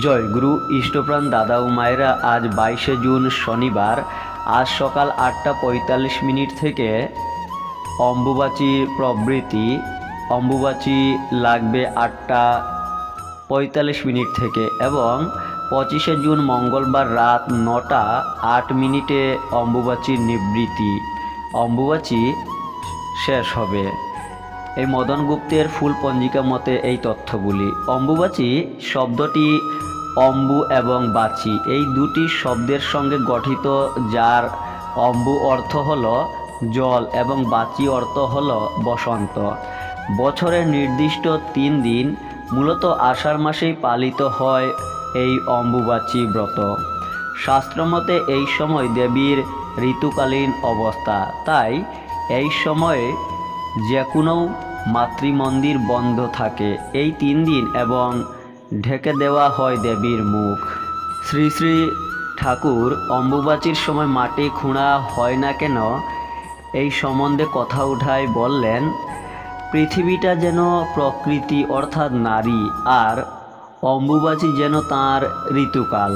জয়গুরু ইষ্টপ্রাণ দাদা ও মায়েরা, আজ 22শে জুন শনিবার। আজ সকাল 8:45 থেকে অম্বুবাচী প্রবৃত্তি। অম্বুবাচী লাগবে 8:45 থেকে এবং 25শে জুন মঙ্গলবার রাত 9:08 অম্বুবাচীর নিবৃত্তি। অম্বুবাচী শেষ হবে। এই মদন গুপ্তের ফুল পঞ্জিকা মতে এই তথ্যগুলি। অম্বুবাচী শব্দটি অম্বু এবং বাচী এই দুটি শব্দের সঙ্গে গঠিত, যার অম্বু অর্থ হল জল এবং বাচী অর্থ হল বসন্ত। বছরের নির্দিষ্ট 3 দিন, মূলত আষাঢ় মাসেই পালিত হয় এই অম্বুবাচী ব্রত। শাস্ত্রমতে এই সময় দেবীর ঋতুকালীন অবস্থা, তাই এই সময়ে যে কোনো মাতৃমন্দির বন্ধ থাকে এই 3 দিন এবং ঢেকে দেওয়া হয় দেবীর মুখ। শ্রী শ্রী ঠাকুর অম্বুবাচীর সময় মাটি খুঁড়া হয় না কেন এই সম্বন্ধে কথা উঠায় বললেন, পৃথিবীটা যেন প্রকৃতি অর্থাৎ নারী, আর অম্বুবাচী যেন তাঁর ঋতুকাল।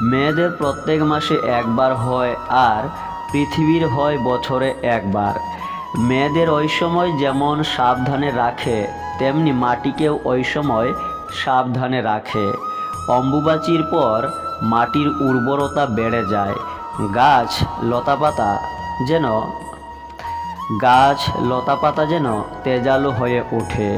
মেয়েদের প্রত্যেক মাসে একবার হয় আর পৃথিবীর হয় বছরে একবার। মেয়েদের ওই সময় যেমন সাবধানে রাখে, তেমনি মাটিকেও ওই সময় সাবধানে রাখে। অম্বুবাচীর পর মাটির উর্বরতা বেড়ে যায়, গাছ লতাপাতা যেন তেজালো হয়ে ওঠে।